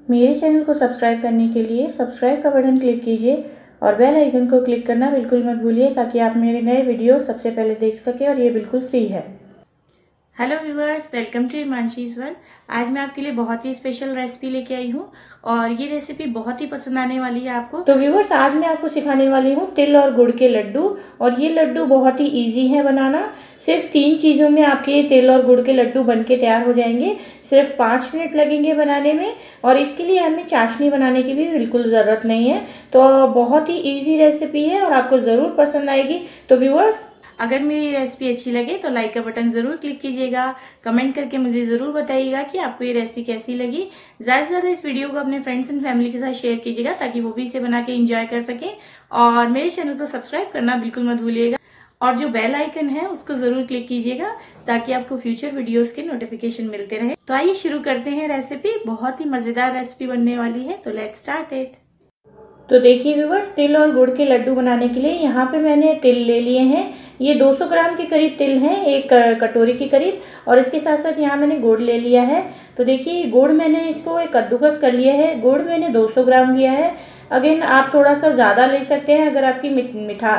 मेरे चैनल को सब्सक्राइब करने के लिए सब्सक्राइब का बटन क्लिक कीजिए और बेल आइकन को क्लिक करना बिल्कुल मत भूलिए ताकि आप मेरे नए वीडियो सबसे पहले देख सकें और ये बिल्कुल फ्री है। Hello viewers, welcome to Himanshi's world. आज मैं आपके लिए बहुत ही स्पेशल रेसिपी लेके आई हूँ और ये रेसिपी बहुत ही पसंद आने वाली है आपको। तो व्यूअर्स, आज मैं आपको सिखाने वाली हूँ तिल और गुड़ के लड्डू। और ये लड्डू बहुत ही इजी है बनाना। सिर्फ 3 चीज़ों में आपके तिल और गुड़ के लड्डू बनके तैयार हो जाएंगे। सिर्फ 5 मिनट लगेंगे बनाने में और इसके लिए हमें चाशनी बनाने की भी बिल्कुल ज़रूरत नहीं है। तो बहुत ही ईजी रेसिपी है और आपको ज़रूर पसंद आएगी। तो व्यूअर्स, अगर मेरी रेसिपी अच्छी लगे तो लाइक का बटन ज़रूर क्लिक कीजिएगा। कमेंट करके मुझे ज़रूर बताइएगा कि आपको ये रेसिपी कैसी लगी। ज़्यादा से ज़्यादा इस वीडियो को अपने फ्रेंड्स एंड फैमिली के साथ शेयर कीजिएगा ताकि वो भी इसे बना के एंजॉय कर सकें। और मेरे चैनल को सब्सक्राइब करना बिल्कुल मत भूलिएगा और जो बेल आइकन है उसको ज़रूर क्लिक कीजिएगा ताकि आपको फ्यूचर वीडियोज़ के नोटिफिकेशन मिलते रहे। तो आइए शुरू करते हैं रेसिपी। बहुत ही मज़ेदार रेसिपी बनने वाली है, तो लेट्स स्टार्ट इट। तो देखिए व्यूअर्स, तिल और गुड़ के लड्डू बनाने के लिए यहाँ पे मैंने तिल ले लिए हैं। ये 200 ग्राम के करीब तिल हैं, एक कटोरी के करीब। और इसके साथ साथ यहाँ मैंने गुड़ ले लिया है। तो देखिए गुड़ मैंने इसको एक कद्दूकस कर लिया है। गुड़ मैंने 200 ग्राम लिया है। अगेन आप थोड़ा सा ज़्यादा ले सकते हैं, अगर आपकी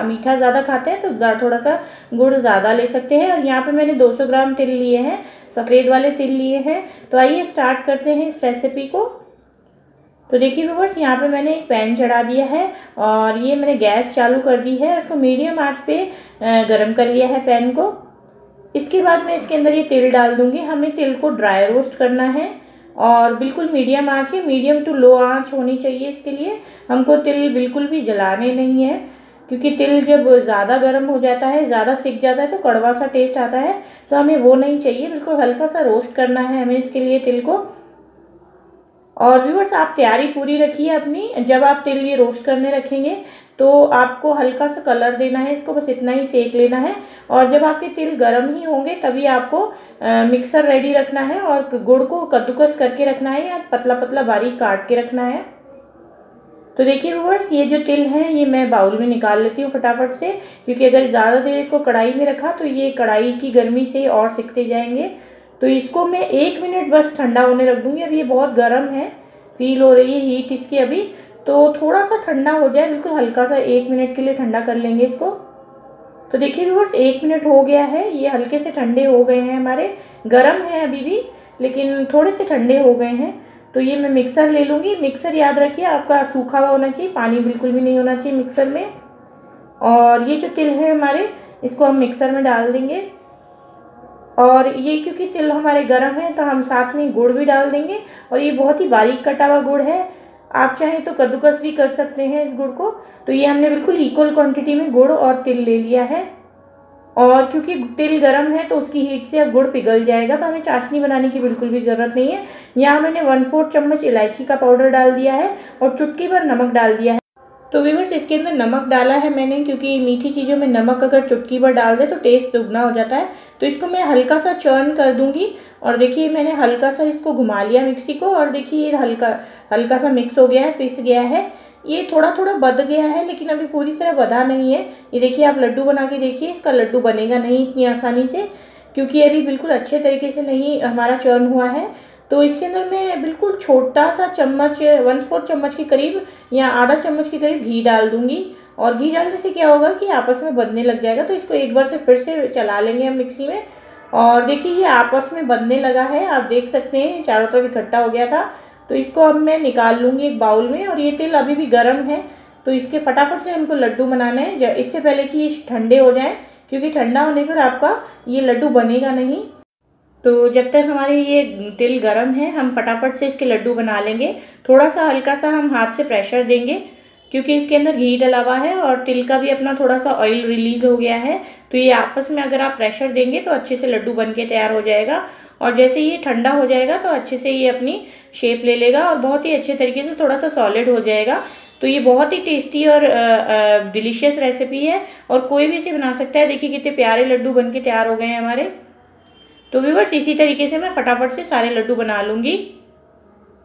मीठा ज़्यादा खाते हैं तो थोड़ा सा गुड़ ज़्यादा ले सकते हैं। और यहाँ पे मैंने 200 ग्राम तिल लिए हैं, सफ़ेद वाले तिल लिए हैं। तो आइए स्टार्ट करते हैं इस रेसिपी को। तो देखिए व्यूअर्स, यहाँ पे मैंने एक पैन चढ़ा दिया है और ये मैंने गैस चालू कर दी है। उसको मीडियम आंच पे गरम कर लिया है पैन को। इसके बाद मैं इसके अंदर ये तिल डाल दूंगी। हमें तिल को ड्राई रोस्ट करना है और बिल्कुल मीडियम आंच है, मीडियम टू लो आंच होनी चाहिए इसके लिए। हमको तिल बिल्कुल भी जलाने नहीं है, क्योंकि तिल जब ज़्यादा गर्म हो जाता है, ज़्यादा सिक जाता है तो कड़वा सा टेस्ट आता है। तो हमें वो नहीं चाहिए, बिल्कुल हल्का सा रोस्ट करना है हमें इसके लिए तिल को। और व्यूअर्स, आप तैयारी पूरी रखिए अपनी। जब आप तिल ये रोस्ट करने रखेंगे तो आपको हल्का सा कलर देना है इसको, बस इतना ही सेक लेना है। और जब आपके तिल गर्म ही होंगे तभी आपको मिक्सर रेडी रखना है और गुड़ को कद्दूकस करके रखना है या पतला पतला बारीक काट के रखना है। तो देखिए व्यूअर्स, ये जो तिल हैं ये मैं बाउल में निकाल लेती हूँ फटाफट से, क्योंकि अगर ज़्यादा देर इसको कढ़ाई में रखा तो ये कढ़ाई की गर्मी से और सिकते जाएंगे। तो इसको मैं 1 मिनट बस ठंडा होने रख दूँगी। अब ये बहुत गर्म है, फील हो रही है हीट इसकी अभी। तो थोड़ा सा ठंडा हो जाए, बिल्कुल हल्का सा 1 मिनट के लिए ठंडा कर लेंगे इसको। तो देखिए व्यूअर्स, 1 मिनट हो गया है, ये हल्के से ठंडे हो गए हैं हमारे। गर्म है अभी भी लेकिन थोड़े से ठंडे हो गए हैं। तो ये मैं मिक्सर ले लूँगी। मिक्सर याद रखिए आपका सूखा हुआ होना चाहिए, पानी बिल्कुल भी नहीं होना चाहिए मिक्सर में। और ये जो तिल है हमारे, इसको हम मिक्सर में डाल देंगे। और ये क्योंकि तिल हमारे गर्म हैं तो हम साथ में गुड़ भी डाल देंगे। और ये बहुत ही बारीक कटा हुआ गुड़ है, आप चाहें तो कद्दूकस भी कर सकते हैं इस गुड़ को। तो ये हमने बिल्कुल इक्वल क्वांटिटी में गुड़ और तिल ले लिया है। और क्योंकि तिल गर्म है तो उसकी हीट से अब गुड़ पिघल जाएगा, तो हमें चाशनी बनाने की बिल्कुल भी ज़रूरत नहीं है। यहाँ मैंने 1/4 चम्मच इलायची का पाउडर डाल दिया है और चुटकी भर नमक डाल दिया है। तो व्यूअर्स, इसके अंदर नमक डाला है मैंने, क्योंकि मीठी चीज़ों में नमक अगर चुटकी भर डाल दे तो टेस्ट दुगना हो जाता है। तो इसको मैं हल्का सा चर्न कर दूंगी। और देखिए मैंने हल्का सा इसको घुमा लिया मिक्सी को और देखिए ये हल्का सा मिक्स हो गया है, पिस गया है। ये थोड़ा थोड़ा बध गया है लेकिन अभी पूरी तरह बधा नहीं है। ये देखिए, आप लड्डू बना के देखिए, इसका लड्डू बनेगा नहीं इतनी आसानी से, क्योंकि अभी बिल्कुल अच्छे तरीके से नहीं हमारा चर्न हुआ है। तो इसके अंदर मैं बिल्कुल छोटा सा चम्मच, 1/4 चम्मच के करीब या आधा चम्मच के करीब घी डाल दूंगी। और घी डालने से क्या होगा कि आपस में बंधने लग जाएगा। तो इसको एक बार से फिर से चला लेंगे हम मिक्सी में। और देखिए ये आपस में बंधने लगा है, आप देख सकते हैं चारों तरफ इकट्ठा हो गया था। तो इसको अब मैं निकाल लूँगी एक बाउल में। और ये तिल अभी भी गर्म है तो इसके फटाफट से हमको लड्डू बनाना है, इससे पहले कि ये ठंडे हो जाएँ, क्योंकि ठंडा होने पर आपका ये लड्डू बनेगा नहीं। तो जब तक हमारे ये तिल गर्म है हम फटाफट से इसके लड्डू बना लेंगे। थोड़ा सा हल्का सा हम हाथ से प्रेशर देंगे, क्योंकि इसके अंदर घी डला हुआ है और तिल का भी अपना थोड़ा सा ऑयल रिलीज हो गया है। तो ये आपस में अगर आप प्रेशर देंगे तो अच्छे से लड्डू बन के तैयार हो जाएगा। और जैसे ये ठंडा हो जाएगा तो अच्छे से ये अपनी शेप ले लेगा और बहुत ही अच्छे तरीके से थोड़ा सा सॉलिड हो जाएगा। तो ये बहुत ही टेस्टी और डिलीशियस रेसिपी है और कोई भी इसे बना सकता है। देखिए कितने प्यारे लड्डू बन के तैयार हो गए हैं हमारे। तो व्यूअर्स, इसी तरीके से मैं फटाफट से सारे लड्डू बना लूँगी।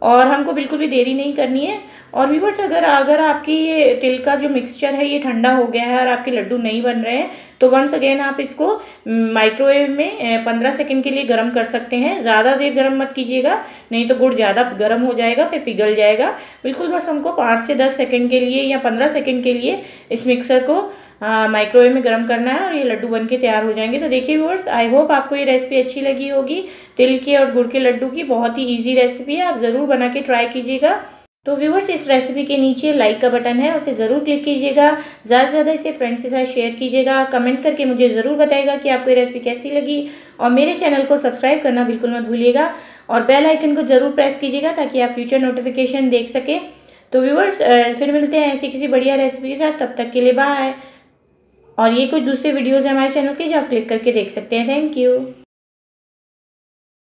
और हमको बिल्कुल भी देरी नहीं करनी है। और व्यूअर्स अगर आपकी ये तिल का जो मिक्सचर है ये ठंडा हो गया है और आपके लड्डू नहीं बन रहे हैं तो वंस अगेन आप इसको माइक्रोवेव में 15 सेकंड के लिए गर्म कर सकते हैं। ज़्यादा देर गर्म मत कीजिएगा, नहीं तो गुड़ ज़्यादा गर्म हो जाएगा, फिर पिघल जाएगा। बिल्कुल बस हमको 5 से 10 सेकंड के लिए या 15 सेकंड के लिए इस मिक्सर को माइक्रोवेव में गर्म करना है और ये लड्डू बनके तैयार हो जाएंगे। तो देखिए व्यूअर्स, आई होप आपको ये रेसिपी अच्छी लगी होगी। तिल के और गुड़ के लड्डू की बहुत ही ईजी रेसिपी है, आप ज़रूर बना के ट्राई कीजिएगा। तो व्यूअर्स, इस रेसिपी के नीचे लाइक का बटन है, उसे ज़रूर क्लिक कीजिएगा। ज़्यादा से ज़्यादा इसे फ्रेंड्स के साथ शेयर कीजिएगा। कमेंट करके मुझे ज़रूर बताइएगा कि आपको ये रेसिपी कैसी लगी। और मेरे चैनल को सब्सक्राइब करना बिल्कुल मत भूलिएगा और बेल आइकन को ज़रूर प्रेस कीजिएगा ताकि आप फ्यूचर नोटिफिकेशन देख सकें। तो व्यूअर्स, फिर मिलते हैं ऐसी किसी बढ़िया रेसिपी के साथ, तब तक के लिए बाय। और ये कुछ दूसरे वीडियोज़ हैं हमारे चैनल के जो आप क्लिक करके देख सकते हैं। Thank you.